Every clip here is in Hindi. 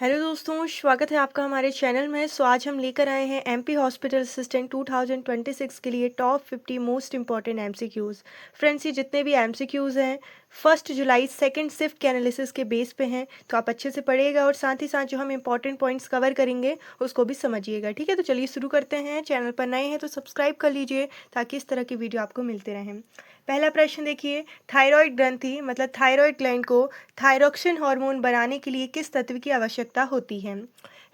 हेलो दोस्तों, स्वागत है आपका हमारे चैनल में। आज हम लेकर आए हैं एमपी हॉस्पिटल असिस्टेंट 2026 के लिए top 50 most important MCQs. Friends, ये जितने भी एमसीक्यूज़ हैं 1 जुलाई सेकंड शिफ्ट के एनालिसिस के बेस पे हैं, तो आप अच्छे से पढ़िएगा और साथ ही साथ जो हम इंपॉर्टेंट पॉइंट्स कवर करेंगे उसको भी समझिएगा। ठीक है, तो चलिए शुरू करते हैं। चैनल पर नए हैं तो सब्सक्राइब कर लीजिए ताकि इस तरह की वीडियो आपको मिलते रहें। पहला प्रश्न देखिए, थायराइड ग्रंथि मतलब थायराइड ग्लैंड को थायरोक्सिन हार्मोन बनाने के लिए किस तत्व की आवश्यकता होती है?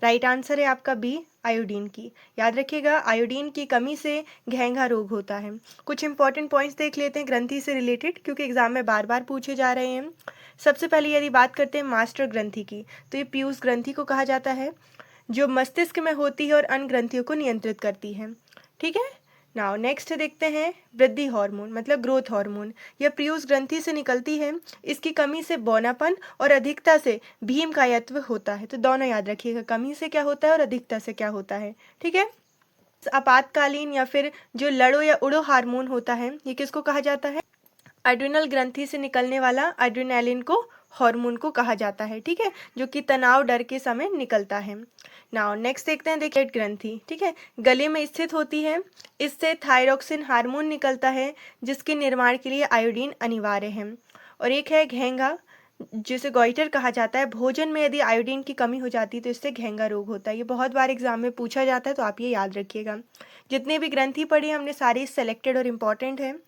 राइट आंसर है आपका बी, आयोडीन की। याद रखिएगा, आयोडीन की कमी से घेंघा रोग होता है। कुछ इंपॉर्टेंट पॉइंट्स देख लेते हैं ग्रंथि से रिलेटेड, क्योंकि एग्जाम में बार बार पूछे जा रहे हैं। सबसे पहले यदि बात करते हैं मास्टर ग्रंथि की, तो ये पीयूष ग्रंथि को कहा जाता है, जो मस्तिष्क में होती है और अन्य ग्रंथियों को नियंत्रित करती है। ठीक है। नाउ नेक्स्ट देखते हैं वृद्धि हार्मोन मतलब ग्रोथ हार्मोन। यह पीयूष ग्रंथि से निकलती है। इसकी कमी से बौनापन और अधिकता से भीमकायत्व होता है। तो दोनों याद रखिएगा, कमी से क्या होता है और अधिकता से क्या होता है। ठीक है। आपातकालीन या फिर जो लड़ो या उड़ो हार्मोन होता है, ये किसको कहा जाता है? एड्रिनल ग्रंथि से निकलने वाला एड्रेनालिन को हार्मोन को कहा जाता है। ठीक है, जो कि तनाव डर के समय निकलता है। नाउ नेक्स्ट देखते हैं, देखिए ग्रंथि, ठीक है, गले में स्थित होती है। इससे थायरोक्सिन हार्मोन निकलता है, जिसके निर्माण के लिए आयोडीन अनिवार्य है। और एक है घेंघा, जिसे गॉइटर कहा जाता है। भोजन में यदि आयोडीन की कमी हो जाती है तो इससे घेंघा रोग होता है। ये बहुत बार एग्जाम में पूछा जाता है, तो आप ये याद रखिएगा। जितने भी ग्रंथि पढ़े हमने सारे सेलेक्टेड और इम्पॉर्टेंट हैं।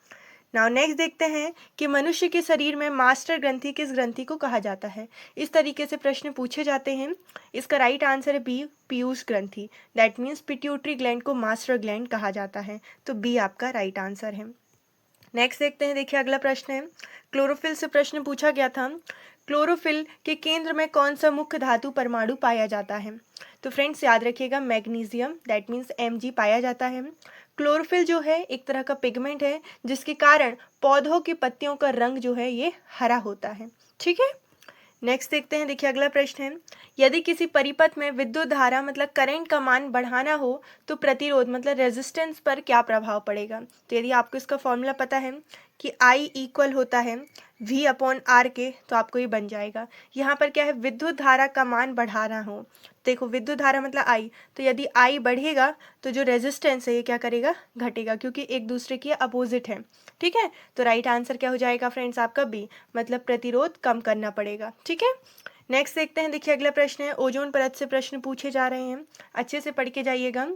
नाउ नेक्स्ट देखते हैं कि मनुष्य के शरीर में मास्टर ग्रंथि किस ग्रंथि को कहा जाता है। इस तरीके से प्रश्न पूछे जाते हैं। इसका राइट आंसर है बी, पीयूष ग्रंथि। दैट मीन्स पिट्यूटरी ग्लैंड को मास्टर ग्लैंड कहा जाता है। तो बी आपका राइट आंसर है। नेक्स्ट देखते हैं, देखिए अगला प्रश्न है, क्लोरोफिल से प्रश्न पूछा गया था। क्लोरोफिल के केंद्र में कौन सा मुख्य धातु परमाणु पाया जाता है? तो फ्रेंड्स याद रखिएगा, मैग्नीशियम, दैट मीन्स Mg पाया जाता है। क्लोरोफिल जो है एक तरह का पिगमेंट है, जिसके कारण पौधों की पत्तियों का रंग जो है ये हरा होता है। ठीक है। नेक्स्ट देखते हैं, देखिए अगला प्रश्न है, यदि किसी परिपथ में विद्युत धारा मतलब करंट का मान बढ़ाना हो तो प्रतिरोध मतलब रेजिस्टेंस पर क्या प्रभाव पड़ेगा? तो यदि आपको इसका फॉर्मूला पता है कि I इक्वल होता है V अपॉन R के, तो आपको ये बन जाएगा। यहाँ पर क्या है, विद्युत धारा का मान बढ़ाना हो, देखो विद्युत धारा मतलब I, तो यदि I बढ़ेगा तो जो रेजिस्टेंस है ये क्या करेगा, घटेगा, क्योंकि एक दूसरे की अपोजिट है। ठीक है, तो राइट आंसर क्या हो जाएगा फ्रेंड्स आपका बी, मतलब प्रतिरोध कम करना पड़ेगा। ठीक है। नेक्स्ट देखते हैं, देखिए अगला प्रश्न है, ओजोन परत से प्रश्न पूछे जा रहे हैं, अच्छे से पढ़ के जाइएगा।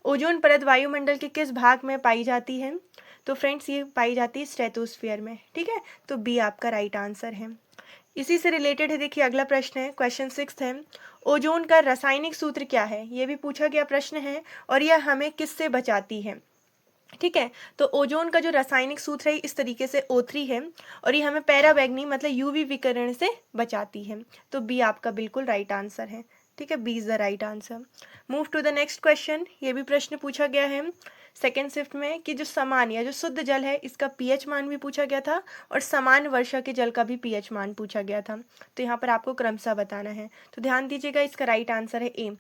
ओजोन परत वायुमंडल के किस भाग में पाई जाती है? तो फ्रेंड्स ये पाई जाती है स्ट्रेटोस्फीयर में। ठीक है, तो बी आपका राइट आंसर है। इसी से रिलेटेड है, देखिए अगला प्रश्न है, क्वेश्चन 6 है, ओजोन का रासायनिक सूत्र क्या है? ये भी पूछा गया प्रश्न है, और यह हमें किससे बचाती है? ठीक है, तो ओजोन का जो रासायनिक सूत्र है इस तरीके से O3 है, और ये हमें पैराबैग्नी मतलब यूवी विकिरण से बचाती है। तो बी आपका बिल्कुल राइट आंसर है। ठीक है, B is the right answer. Move to the next question. ये भी प्रश्न पूछा गया है सेकेंड शिफ्ट में कि जो समान या जो शुद्ध जल है इसका पीएच मान भी पूछा गया था, और समान वर्षा के जल का भी पीएच मान पूछा गया था। तो यहाँ पर आपको क्रमशः बताना है। तो ध्यान दीजिएगा, इसका राइट आंसर है ए,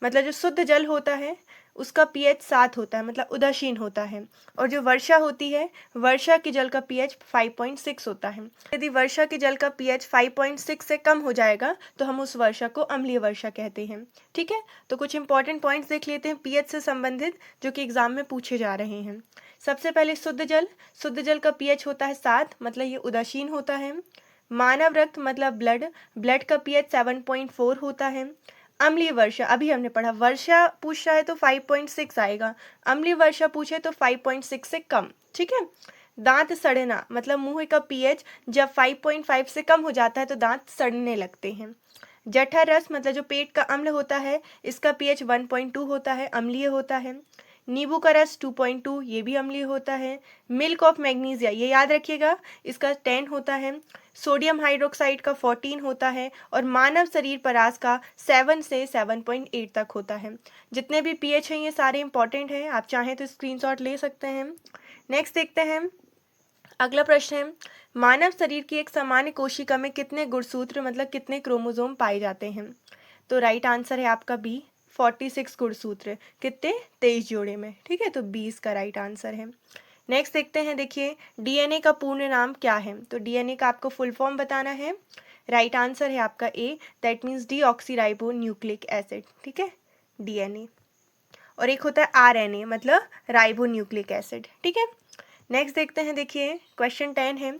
मतलब जो शुद्ध जल होता है उसका पीएच 7 होता है, मतलब उदासीन होता है। और जो वर्षा होती है, वर्षा के जल का पीएच 5.6 होता है। यदि वर्षा के जल का पीएच 5.6 से कम हो जाएगा तो हम उस वर्षा को अम्लीय वर्षा कहते हैं। ठीक है, तो कुछ इंपॉर्टेंट पॉइंट्स देख लेते हैं पीएच से संबंधित, जो कि एग्जाम में पूछे जा रहे हैं। सबसे पहले शुद्ध जल का पीएच होता है 7, मतलब ये उदासीन होता है। मानव रक्त मतलब ब्लड का पीएच 7.4 होता है। अम्लीय वर्षा, अभी हमने पढ़ा, वर्षा पूछ रहा है तो 5.6 आएगा, अम्लीय वर्षा पूछे तो 5.6 से कम। ठीक है। दांत सड़ना मतलब मुंह का पीएच जब 5.5 से कम हो जाता है तो दांत सड़ने लगते हैं। जठर रस मतलब जो पेट का अम्ल होता है, इसका पीएच 1.2 होता है, अम्लीय होता है। नींबू का रस 2.2, ये भी अम्लीय होता है। मिल्क ऑफ मैग्नीशिया, ये याद रखिएगा, इसका 10 होता है। सोडियम हाइड्रोक्साइड का 14 होता है, और मानव शरीर परास का 7 से 7.8 तक होता है। जितने भी पीएच हैं ये सारे इंपॉर्टेंट हैं, आप चाहें तो स्क्रीनशॉट ले सकते हैं। नेक्स्ट देखते हैं, अगला प्रश्न है, मानव शरीर की एक सामान्य कोशिका में कितने गुणसूत्र मतलब कितने क्रोमोसोम पाए जाते हैं? तो राइट आंसर है आपका बी, 46 गुणसूत्र, कितने, 23 जोड़े में। ठीक है, तो 20 का राइट आंसर है। नेक्स्ट देखते हैं, देखिए डीएनए का पूर्ण नाम क्या है? तो डीएनए का आपको फुल फॉर्म बताना है, राइट आंसर है आपका A, that means deoxyribonucleic acid, ठीक है, डीएनए। और एक होता है आरएनए, मतलब राइबो न्यूक्लिक एसिड, ठीक है। नेक्स्ट देखते हैं, देखिए क्वेश्चन 10 है,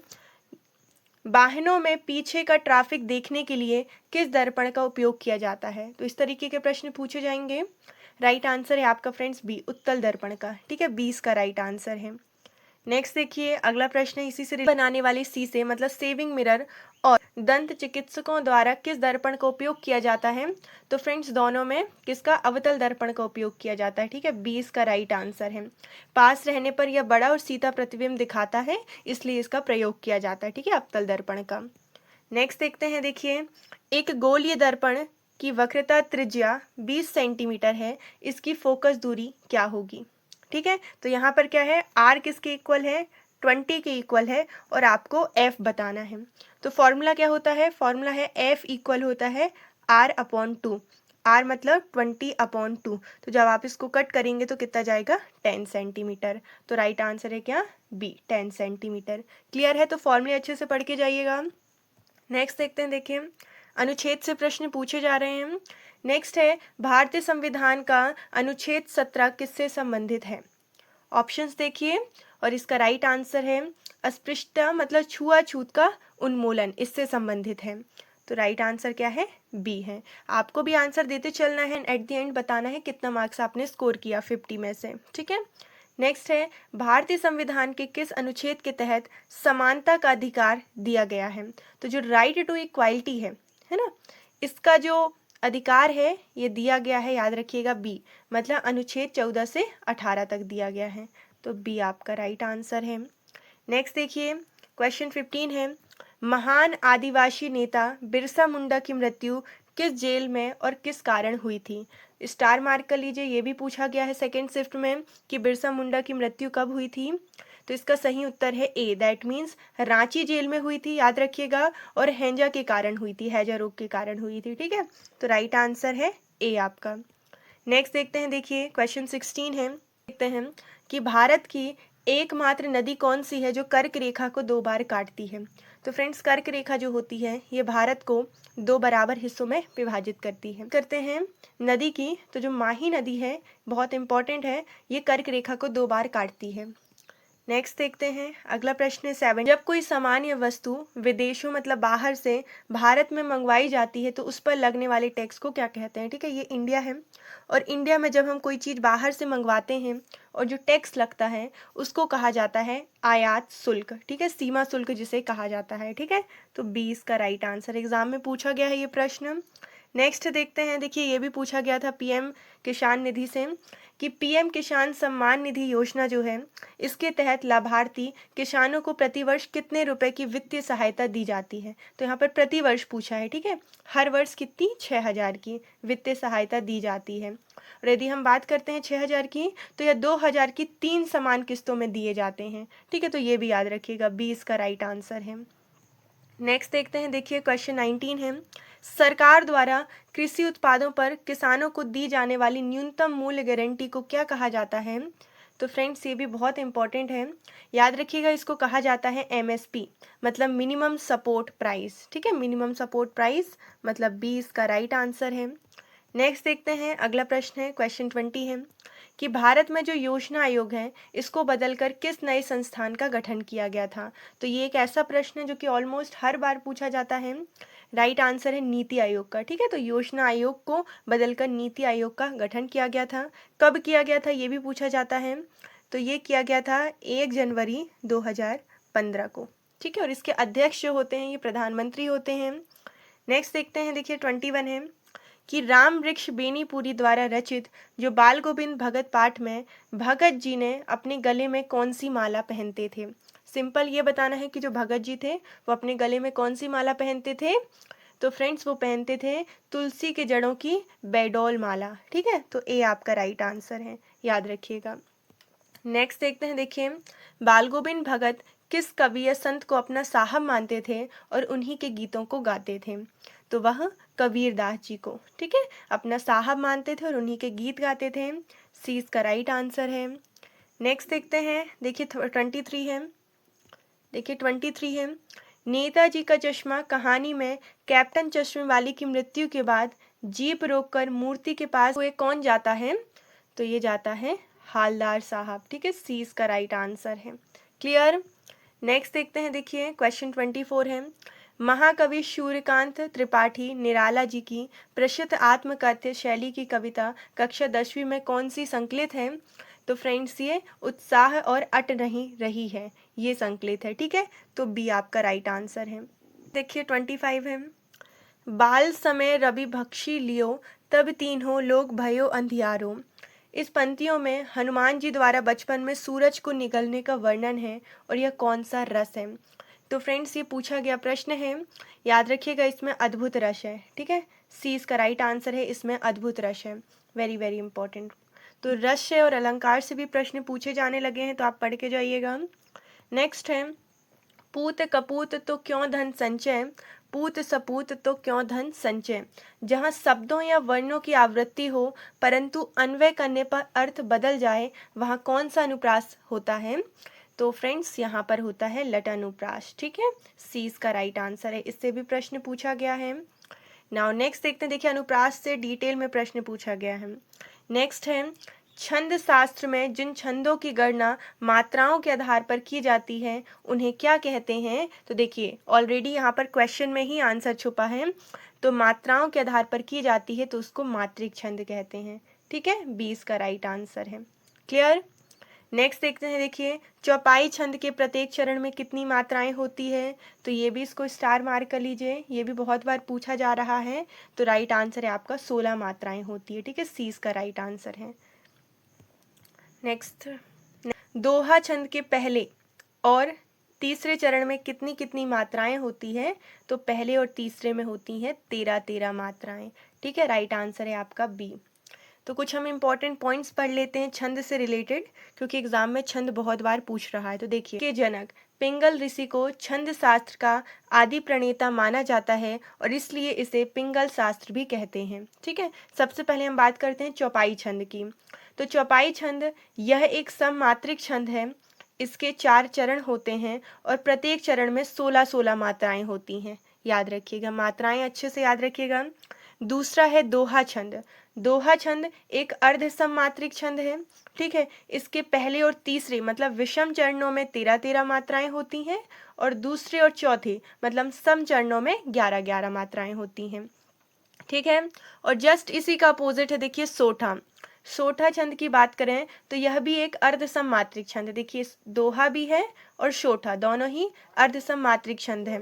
वाहनों में पीछे का ट्रैफिक देखने के लिए किस दर्पण का उपयोग किया जाता है? तो इस तरीके के प्रश्न पूछे जाएंगे। राइट आंसर है आपका फ्रेंड्स बी, उत्तल दर्पण का, ठीक है, 20 का राइट आंसर है। नेक्स्ट देखिए अगला प्रश्न है, इसी से बनाने वाले शीशे मतलब सेविंग मिरर और दंत चिकित्सकों द्वारा किस दर्पण का उपयोग किया जाता है? तो फ्रेंड्स दोनों में किसका, अवतल दर्पण का उपयोग किया जाता है, ठीक है, 20 का राइट आंसर है। पास रहने पर यह बड़ा और सीधा प्रतिबिंब दिखाता है, इसलिए इसका प्रयोग किया जाता है, ठीक है, अवतल दर्पण का। नेक्स्ट देखते हैं, देखिए एक गोलीय दर्पण की वक्रता त्रिज्या 20 सेंटीमीटर है, इसकी फोकस दूरी क्या होगी? ठीक है, तो यहाँ पर क्या है, आर किसके इक्वल है, 20 के इक्वल है, और आपको एफ बताना है। तो फॉर्मूला क्या होता है, फॉर्मूला है एफ इक्वल होता है आर अपॉन 2, आर मतलब 20/2। तो जब आप इसको कट करेंगे तो कितना जाएगा, 10 सेंटीमीटर। तो राइट आंसर है क्या, बी, 10 सेंटीमीटर। क्लियर है, तो फॉर्मूले अच्छे से पढ़ के जाइएगा। नेक्स्ट देखते हैं, देखिए अनुच्छेद से प्रश्न पूछे जा रहे हैं। नेक्स्ट है, भारतीय संविधान का अनुच्छेद 17 किससे संबंधित है? ऑप्शंस देखिए, और इसका राइट आंसर है अस्पृश्यता मतलब छुआछूत का उन्मूलन, इससे संबंधित है। तो राइट आंसर क्या है, बी है। आपको भी आंसर देते चलना है, एट द एंड बताना है कितना मार्क्स आपने स्कोर किया 50 में से, ठीक है। नेक्स्ट है, भारतीय संविधान के किस अनुच्छेद के तहत समानता का अधिकार दिया गया है? तो जो राइट टू इक्वालिटी है ना, इसका जो अधिकार है ये दिया गया है, याद रखिएगा बी, मतलब अनुच्छेद 14 से 18 तक दिया गया है। तो बी आपका राइट आंसर है। नेक्स्ट देखिए क्वेश्चन 15 है, महान आदिवासी नेता बिरसा मुंडा की मृत्यु किस जेल में और किस कारण हुई थी? स्टार मार्क कर लीजिए, ये भी पूछा गया है सेकेंड शिफ्ट में कि बिरसा मुंडा की मृत्यु कब हुई थी। तो इसका सही उत्तर है ए, दैट मीन्स रांची जेल में हुई थी, याद रखिएगा, और हैजा के कारण हुई थी, हैजा रोग के कारण हुई थी, ठीक है। तो राइट आंसर है ए आपका। नेक्स्ट देखते हैं, देखिए क्वेश्चन 16 है, देखते हैं कि भारत की एकमात्र नदी कौन सी है जो कर्क रेखा को 2 बार काटती है? तो फ्रेंड्स कर्क रेखा जो होती है ये भारत को 2 बराबर हिस्सों में विभाजित करती है। करते हैं नदी की, तो जो माही नदी है बहुत इंपॉर्टेंट है, ये कर्क रेखा को 2 बार काटती है। नेक्स्ट देखते हैं अगला प्रश्न है 7, जब कोई सामान या वस्तु विदेशों मतलब बाहर से भारत में मंगवाई जाती है तो उस पर लगने वाले टैक्स को क्या कहते हैं? ठीक है, ये इंडिया है, और इंडिया में जब हम कोई चीज़ बाहर से मंगवाते हैं और जो टैक्स लगता है उसको कहा जाता है आयात शुल्क, ठीक है, सीमा शुल्क जिसे कहा जाता है, ठीक है। तो 20 का राइट आंसर, एग्जाम में पूछा गया है ये प्रश्न। नेक्स्ट देखते हैं, देखिए ये भी पूछा गया था पीएम किसान निधि से कि पीएम किसान सम्मान निधि योजना जो है इसके तहत लाभार्थी किसानों को प्रतिवर्ष कितने रुपए की वित्तीय सहायता दी जाती है? तो यहाँ पर प्रतिवर्ष पूछा है, ठीक है, हर वर्ष कितनी, 6,000 की वित्तीय सहायता दी जाती है। और यदि हम बात करते हैं 6,000 की, तो यह 2,000 की 3 समान किस्तों में दिए जाते हैं, ठीक है। तो ये भी याद रखिएगा, 20 का राइट आंसर है। नेक्स्ट देखते हैं, देखिए क्वेश्चन 19 है, सरकार द्वारा कृषि उत्पादों पर किसानों को दी जाने वाली न्यूनतम मूल्य गारंटी को क्या कहा जाता है? तो फ्रेंड्स ये भी बहुत इंपॉर्टेंट है, याद रखिएगा, इसको कहा जाता है एमएसपी मतलब मिनिमम सपोर्ट प्राइस, ठीक है, मिनिमम सपोर्ट प्राइस मतलब 20 का राइट आंसर है। नेक्स्ट देखते हैं अगला प्रश्न है क्वेश्चन 20 है कि भारत में जो योजना आयोग है इसको बदलकर किस नए संस्थान का गठन किया गया था? तो ये एक ऐसा प्रश्न है जो कि ऑलमोस्ट हर बार पूछा जाता है। राइट आंसर है नीति आयोग का, ठीक है। तो योजना आयोग को बदलकर नीति आयोग का गठन किया गया था। कब किया गया था ये भी पूछा जाता है। तो ये किया गया था 1 जनवरी 2015 को, ठीक है, और इसके अध्यक्ष जो होते हैं ये प्रधानमंत्री होते हैं। नेक्स्ट देखते हैं, देखिए 21 है कि राम वृक्ष बेनीपुरी द्वारा रचित जो बाल गोविंद भगत पाठ में भगत जी ने अपने गले में कौन सी माला पहनते थे? सिंपल ये बताना है कि जो भगत जी थे वो अपने गले में कौन सी माला पहनते थे? तो फ्रेंड्स वो पहनते थे तुलसी के जड़ों की बेडोल माला, ठीक है। तो ए आपका राइट आंसर है, याद रखिएगा। नेक्स्ट देखते हैं, देखिए बाल गोविंद भगत किस कवि या संत को अपना साहब मानते थे और उन्हीं के गीतों को गाते थे? तो वह कबीरदास जी को, ठीक है, अपना साहब मानते थे और उन्हीं के गीत गाते थे। सी इसका राइट आंसर है। नेक्स्ट देखते हैं, देखिए 23 है, देखिए 23 है नेताजी का चश्मा कहानी में कैप्टन चश्मे वाली की मृत्यु के बाद जीप रोककर मूर्ति के पास हुए कौन जाता है? तो ये जाता है हालदार साहब। ठीक है, सी इसका राइट आंसर है। क्लियर। नेक्स्ट देखते हैं, देखिए क्वेश्चन 24 है, महाकवि सूर्यकांत त्रिपाठी निराला जी की प्रसिद्ध आत्मकथ्य शैली की कविता कक्षा 10वीं में कौन सी संकलित है? तो फ्रेंड्स ये उत्साह और अट नहीं रही है, ये संकलित है। ठीक है, तो बी आपका राइट आंसर है। देखिए 25 है, बाल समय रवि भक्षी लियो तब तीन्हों लोग भयो अंधियारो। इस पंक्तियों में हनुमान जी द्वारा बचपन में सूरज को निगलने का वर्णन है और यह कौन सा रस है? तो फ्रेंड्स ये पूछा गया प्रश्न है, याद रखिएगा इसमें अद्भुत रस है। ठीक है, सी इसका राइट आंसर है, इसमें अद्भुत रस है। Very very important. तो रस से और अलंकार से भी प्रश्न पूछे जाने लगे हैं, तो आप पढ़ के जाइएगा। नेक्स्ट है, पूत कपूत तो क्यों धन संचय, पूत सपूत तो क्यों धन संचय। जहाँ शब्दों या वर्णों की आवृत्ति हो परंतु अन्वय करने पर अर्थ बदल जाए, वहाँ कौन सा अनुप्रास होता है? तो फ्रेंड्स यहाँ पर होता है लट अनुप्रास। ठीक है, सी इसका राइट आंसर है, इससे भी प्रश्न पूछा गया है। नाउ नेक्स्ट देखते हैं, देखिए अनुप्रास से डिटेल में प्रश्न पूछा गया है। नेक्स्ट है, छंद शास्त्र में जिन छंदों की गणना मात्राओं के आधार पर की जाती है उन्हें क्या कहते हैं? तो देखिए ऑलरेडी यहाँ पर क्वेश्चन में ही आंसर छुपा है, तो मात्राओं के आधार पर की जाती है तो उसको मात्रिक छंद कहते हैं। ठीक है, 20 का राइट आंसर है। क्लियर। नेक्स्ट देखते हैं, देखिए चौपाई छंद के प्रत्येक चरण में कितनी मात्राएं होती है? तो ये भी इसको स्टार मार्क कर लीजिए, ये भी बहुत बार पूछा जा रहा है। तो राइट आंसर है आपका 16 मात्राएं होती है। ठीक है, सी इसका राइट आंसर है। नेक्स्ट, दोहा छंद के पहले और तीसरे चरण में कितनी कितनी मात्राएं होती है? तो पहले और तीसरे में होती हैं 13 मात्राएं। ठीक है, राइट आंसर है आपका बी। तो कुछ हम इंपॉर्टेंट पॉइंट्स पढ़ लेते हैं छंद से रिलेटेड, क्योंकि एग्जाम में छंद बहुत बार पूछ रहा है। तो देखिए के जनक पिंगल ऋषि को छंद शास्त्र का आदि प्रणेता माना जाता है और इसलिए इसे पिंगल शास्त्र भी कहते हैं। ठीक है, सबसे पहले हम बात करते हैं चौपाई छंद की। तो चौपाई छंद यह एक सममात्रिक छंद है, इसके 4 चरण होते हैं और प्रत्येक चरण में 16 मात्राएं होती हैं। याद रखिएगा, मात्राएं अच्छे से याद रखिएगा। दूसरा है दोहा छंद। दोहा छंद एक अर्ध सममात्रिक छंद है। ठीक है, इसके पहले और तीसरे मतलब विषम चरणों में 13 मात्राएं होती हैं और दूसरे और चौथे मतलब सम चरणों में 11 मात्राएं होती हैं। ठीक है, और जस्ट इसी का अपोजिट है, देखिए सोठा। सोठा छंद की बात करें तो यह भी एक अर्ध सममात्रिक छंद है। देखिए दोहा भी है और सोठा दोनों ही अर्ध सममात्रिक छंद है।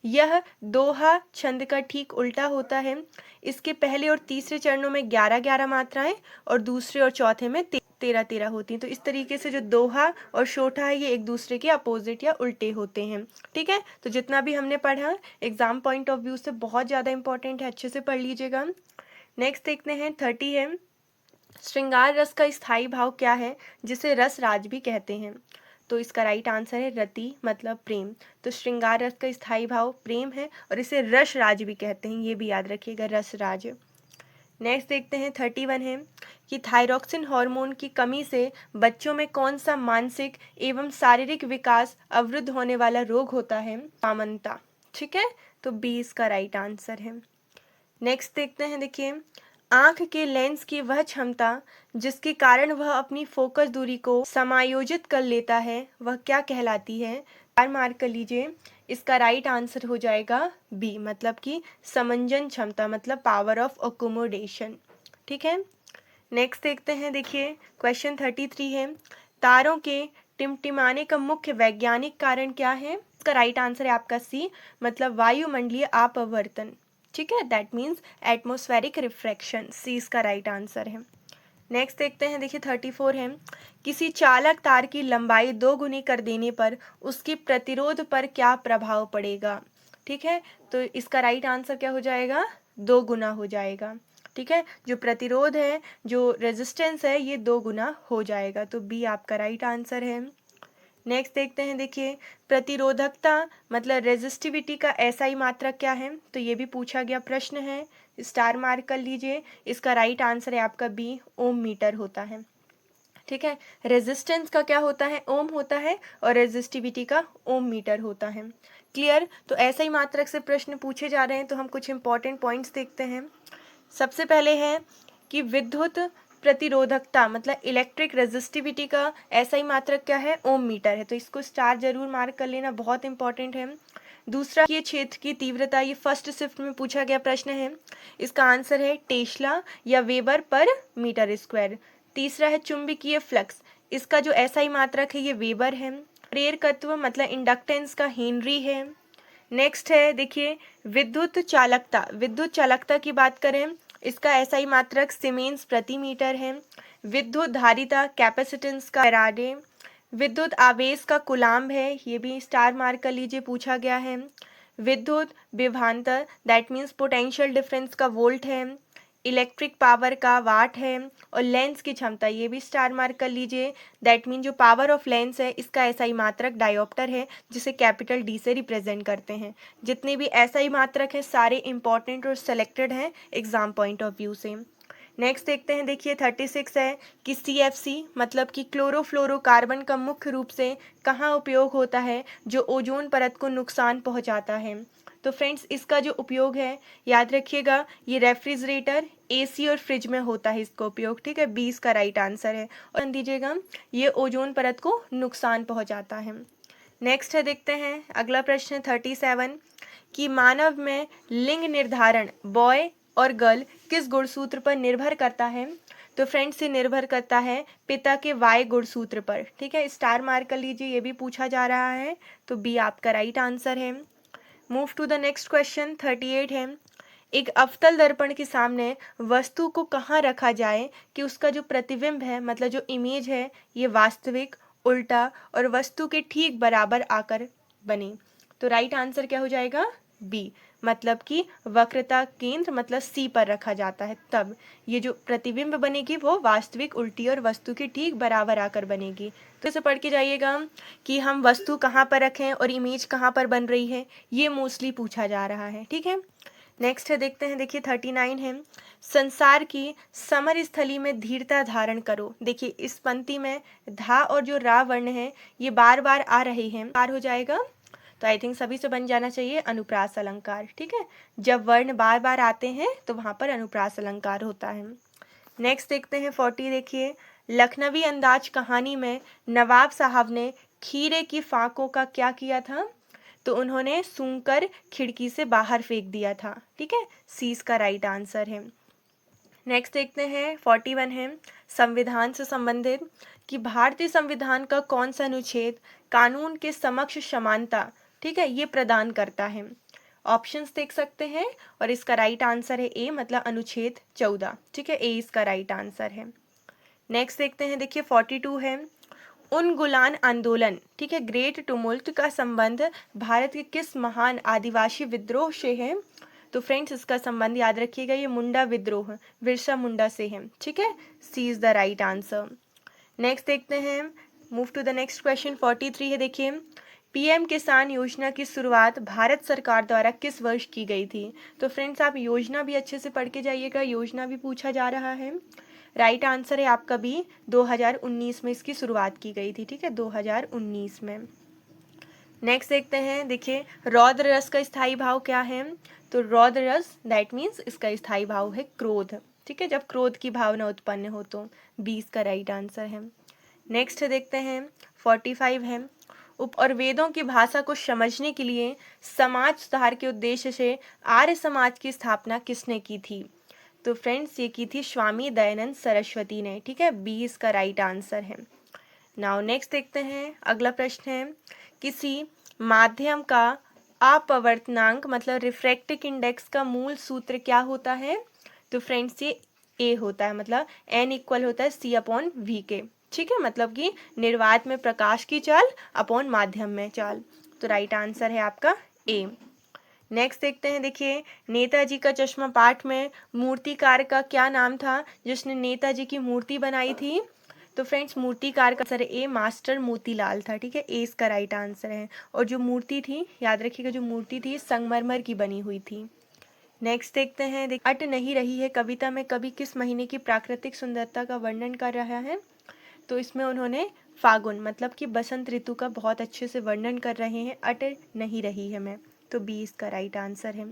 यह दोहा छंद का ठीक उल्टा होता है, इसके पहले और तीसरे चरणों में 11 मात्राएं और दूसरे और चौथे में 13 होती हैं। तो इस तरीके से जो दोहा और सोठा है ये एक दूसरे के अपोजिट या उल्टे होते हैं। ठीक है, तो जितना भी हमने पढ़ा एग्जाम पॉइंट ऑफ व्यू से बहुत ज़्यादा इंपॉर्टेंट है, अच्छे से पढ़ लीजिएगा। नेक्स्ट देखते हैं 30 है, श्रृंगार रस का स्थायी भाव क्या है जिसे रस राज भी कहते हैं? तो इसका राइट आंसर है रति मतलब प्रेम। तो श्रृंगार रस का स्थायी भाव प्रेम है और इसे रस राज भी कहते हैं, ये भी याद रखिएगा, रस राज। नेक्स्ट देखते हैं 31 है कि थायरॉक्सिन हार्मोन की कमी से बच्चों में कौन सा मानसिक एवं शारीरिक विकास अवरुद्ध होने वाला रोग होता है? सामंता। ठीक है, तो बी इसका राइट आंसर है। नेक्स्ट देखते हैं, देखिए आंख के लेंस की वह क्षमता जिसके कारण वह अपनी फोकस दूरी को समायोजित कर लेता है वह क्या कहलाती है? मार्क कर लीजिए, इसका राइट आंसर हो जाएगा बी, मतलब कि समंजन क्षमता मतलब पावर ऑफ अकोमोडेशन। ठीक है, नेक्स्ट देखते हैं, देखिए क्वेश्चन 33 है, तारों के टिमटिमाने का मुख्य वैज्ञानिक कारण क्या है? इसका राइट आंसर है आपका सी, मतलब वायुमंडलीय अपवर्तन। ठीक है, दैट मीन्स एटमॉस्फेरिक रिफ्रैक्शन, सी इसका राइट आंसर है। नेक्स्ट देखते हैं, देखिए 34 है, किसी चालक तार की लंबाई 2 गुनी कर देने पर उसकी प्रतिरोध पर क्या प्रभाव पड़ेगा? ठीक है, तो इसका राइट आंसर क्या हो जाएगा? 2 गुना हो जाएगा। ठीक है, जो प्रतिरोध है जो रेजिस्टेंस है ये 2 गुना हो जाएगा, तो बी आपका राइट आंसर है। नेक्स्ट देखते हैं, देखिए प्रतिरोधकता मतलब रेजिस्टिविटी का एसआई मात्रक क्या है? तो ये भी पूछा गया प्रश्न है, स्टार मार्क कर लीजिए, इसका राइट आंसर है आपका बी, ओम मीटर होता है। ठीक है, रेजिस्टेंस का क्या होता है? ओम होता है और रेजिस्टिविटी का ओम मीटर होता है। क्लियर। तो ऐसा ही मात्रक से प्रश्न पूछे जा रहे हैं, तो हम कुछ इंपॉर्टेंट पॉइंट्स देखते हैं। सबसे पहले है कि विद्युत प्रतिरोधकता मतलब इलेक्ट्रिक रेजिस्टिविटी का ऐसा ही मात्रक क्या है, ओम मीटर है। तो इसको स्टार जरूर मार्क कर लेना, बहुत इंपॉर्टेंट है। दूसरा, ये क्षेत्र की तीव्रता, ये फर्स्ट शिफ्ट में पूछा गया प्रश्न है, इसका आंसर है टेस्ला या वेबर पर मीटर स्क्वायर। तीसरा है चुंबकीय फ्लक्स, इसका जो ऐसा ही मात्रक है ये वेबर है। प्रेरकत्व मतलब इंडक्टेंस का हेनरी है। नेक्स्ट है देखिए विद्युत चालकता, विद्युत चालकता की बात करें, इसका ऐसा ही मात्रक सीमेंस प्रति मीटर है। विद्युत धारिता कैपेसिटेंस का फैराडे। विद्युत आवेश का कूलाम्ब है, ये भी स्टार मार्क कर लीजिए, पूछा गया है। विद्युत विभवांतर दैट मीन्स पोटेंशियल डिफरेंस का वोल्ट है। इलेक्ट्रिक पावर का वाट है। और लेंस की क्षमता, ये भी स्टार मार्क कर लीजिए, दैट मीन जो पावर ऑफ लेंस है इसका ऐसा ही मात्रक डायोप्टर है, जिसे कैपिटल डी से रिप्रेजेंट करते हैं। जितने भी ऐसा ही मात्रक है सारे इंपॉर्टेंट और सेलेक्टेड हैं एग्जाम पॉइंट ऑफ व्यू से। नेक्स्ट देखते हैं, देखिए 36 है कि CFC मतलब कि क्लोरोफ्लोरोकार्बन का मुख्य रूप से कहाँ उपयोग होता है, जो ओजोन परत को नुकसान पहुँचाता है। तो फ्रेंड्स इसका जो उपयोग है याद रखिएगा, ये रेफ्रिजरेटर, AC और फ्रिज में होता है इसका उपयोग, ठीक है। 20 का राइट आंसर है। और दीजिएगा ये ओजोन परत को नुकसान पहुंचाता है। नेक्स्ट है देखते हैं अगला प्रश्न 37 कि मानव में लिंग निर्धारण बॉय और गर्ल किस गुणसूत्र पर निर्भर करता है। तो फ्रेंड्स ये निर्भर करता है पिता के Y गुणसूत्र पर, ठीक है। स्टार मार्क कर लीजिए, ये भी पूछा जा रहा है, तो B आपका राइट आंसर है। Move to the next question 38 है, एक अवतल दर्पण के सामने वस्तु को कहाँ रखा जाए कि उसका जो प्रतिबिंब है मतलब जो इमेज है ये वास्तविक, उल्टा और वस्तु के ठीक बराबर आकर बने। तो राइट आंसर क्या हो जाएगा, बी, मतलब कि वक्रता केंद्र मतलब सी पर रखा जाता है, तब ये जो प्रतिबिंब बनेगी वो वास्तविक, उल्टी और वस्तु के ठीक बराबर आकर बनेगी। तो इसे पढ़ के जाइएगा कि हम वस्तु कहाँ पर रखें और इमेज कहाँ पर बन रही है, ये मोस्टली पूछा जा रहा है, ठीक है। नेक्स्ट है देखते हैं, देखिए 39 है, संसार की समर स्थली में धीरता धारण करो। देखिए इस पंक्ति में धा और जो रा वर्ण है ये बार बार आ रहे हैं, बार हो जाएगा, तो आई थिंक सभी से बन जाना चाहिए अनुप्रास अलंकार, ठीक है। जब वर्ण बार बार आते हैं तो वहां पर अनुप्रास अलंकार होता है। नेक्स्ट देखते हैं 40, देखिए लखनवी अंदाज कहानी में नवाब साहब ने खीरे की फाकों का क्या किया था। तो उन्होंने सूंघकर खिड़की से बाहर फेंक दिया था, ठीक है। सी इसका राइट आंसर है। नेक्स्ट देखते हैं 41 है, संविधान से संबंधित कि भारतीय संविधान का कौन सा अनुच्छेद कानून के समक्ष समानता, ठीक है, ये प्रदान करता है। ऑप्शंस देख सकते हैं और इसका राइट आंसर है ए मतलब अनुच्छेद 14, ठीक है, ए इसका राइट आंसर है। नेक्स्ट देखते हैं, देखिए 42 है, उनगुलान आंदोलन, ठीक है, ग्रेट टुमुल्ट का संबंध भारत के किस महान आदिवासी विद्रोह से है। तो फ्रेंड्स इसका संबंध याद रखिएगा, ये मुंडा विद्रोह बिरसा मुंडा से है, ठीक है। C is the right answer. Next देखते हैं, move to the next question 43 है, देखिए PM किसान योजना की शुरुआत भारत सरकार द्वारा किस वर्ष की गई थी। तो फ्रेंड्स आप योजना भी अच्छे से पढ़ के जाइएगा, योजना भी पूछा जा रहा है। राइट आंसर है आपका भी 2019 में इसकी शुरुआत की गई थी, ठीक है, 2019 में। नेक्स्ट देखते हैं, देखिए रौद्र रस का स्थायी भाव क्या है। तो रौद्र रस दैट मीन्स इसका स्थायी भाव है क्रोध, ठीक है, जब क्रोध की भावना उत्पन्न हो, तो 20 का राइट आंसर है। नेक्स्ट देखते हैं 45 है, और वेदों की भाषा को समझने के लिए समाज सुधार के उद्देश्य से आर्य समाज की स्थापना किसने की थी। तो फ्रेंड्स ये की थी स्वामी दयानंद सरस्वती ने, ठीक है, 20 का राइट आंसर है। नाउ नेक्स्ट देखते हैं अगला प्रश्न है, किसी माध्यम का अपवर्तनांक मतलब रिफ्रैक्टिव इंडेक्स का मूल सूत्र क्या होता है। तो फ्रेंड्स ये ए होता है, मतलब N इक्वल होता है C/V के, ठीक है, मतलब कि निर्वात में प्रकाश की चाल अपॉन माध्यम में चाल। तो राइट आंसर है आपका ए। नेक्स्ट देखते हैं, देखिए नेताजी का चश्मा पाठ में मूर्तिकार का क्या नाम था जिसने नेताजी की मूर्ति बनाई थी। तो फ्रेंड्स मूर्तिकार का आंसर ए मास्टर मोतीलाल था, ठीक है, ए इसका राइट आंसर है। और जो मूर्ति थी याद रखिएगा, जो मूर्ति थी संगमरमर की बनी हुई थी। नेक्स्ट देखते हैं, अट नहीं रही है कविता में कवि किस महीने की प्राकृतिक सुंदरता का वर्णन कर रहा है। तो इसमें उन्होंने फागुन मतलब कि बसंत ऋतु का बहुत अच्छे से वर्णन कर रहे हैं। अट नहीं रही है मैं, तो बी इसका राइट आंसर है।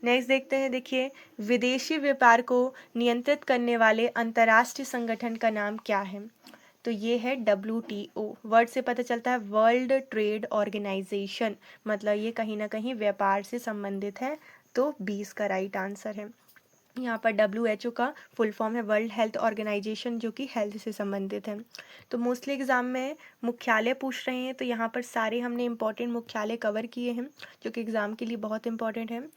नेक्स्ट देखते हैं, देखिए विदेशी व्यापार को नियंत्रित करने वाले अंतर्राष्ट्रीय संगठन का नाम क्या है? तो ये है WTO। वर्ड से पता चलता है वर्ल्ड ट्रेड ऑर्गेनाइजेशन, मतलब ये कहीं ना कहीं व्यापार से संबंधित है, तो 20 का राइट आंसर है। यहाँ पर WHO का फुल फॉर्म है वर्ल्ड हेल्थ ऑर्गेनाइजेशन, जो कि हेल्थ से संबंधित है। तो मोस्टली एग्जाम में मुख्यालय पूछ रहे हैं, तो यहाँ पर सारे हमने इंपॉर्टेंट मुख्यालय कवर किए हैं जो कि एग्जाम के लिए बहुत इंपॉर्टेंट है।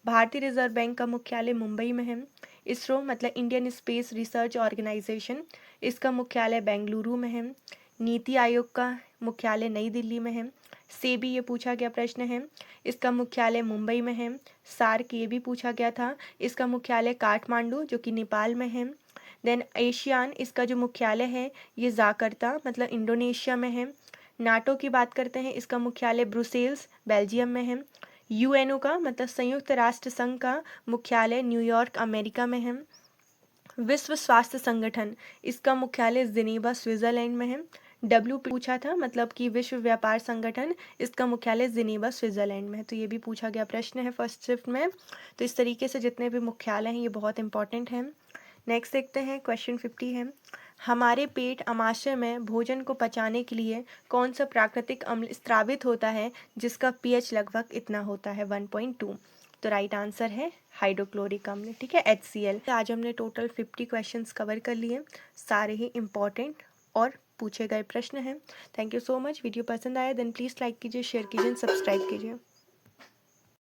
भारतीय रिजर्व बैंक का मुख्यालय मुंबई में है। इसरो मतलब इंडियन स्पेस रिसर्च ऑर्गेनाइजेशन, इसका मुख्यालय बेंगलुरु में है। नीति आयोग का मुख्यालय नई दिल्ली में है। सेबी ये पूछा गया प्रश्न है, इसका मुख्यालय मुंबई में है। सार्क ये भी पूछा गया था, इसका मुख्यालय काठमांडू जो कि नेपाल में है। देन एशियान, इसका जो मुख्यालय है ये जाकर्ता मतलब इंडोनेशिया में है। नाटो की बात करते हैं, इसका मुख्यालय ब्रुसेल्स बेल्जियम में है। यूएनओ का मतलब संयुक्त राष्ट्र संघ का मुख्यालय न्यूयॉर्क अमेरिका में है। विश्व स्वास्थ्य संगठन, इसका मुख्यालय जिनेवा स्विट्जरलैंड में है। डब्ल्यू पूछा था मतलब कि विश्व व्यापार संगठन, इसका मुख्यालय जिनेवा स्विट्जरलैंड में है, तो ये भी पूछा गया प्रश्न है फर्स्ट शिफ्ट में। तो इस तरीके से जितने भी मुख्यालय हैं ये बहुत इंपॉर्टेंट हैं। नेक्स्ट देखते हैं, क्वेश्चन 50 है, हमारे पेट अमाशय में भोजन को पचाने के लिए कौन सा प्राकृतिक अम्ल स्रावित होता है जिसका पीएच लगभग इतना होता है 1.2? तो राइट आंसर है हाइड्रोक्लोरिक अम्ल, ठीक है, HCl। आज हमने टोटल 50 क्वेश्चंस कवर कर लिए, सारे ही इंपॉर्टेंट और पूछे गए प्रश्न हैं। Thank you so much. Video पसंद आया देन प्लीज़ लाइक कीजिए, शेयर कीजिए, सब्सक्राइब कीजिए।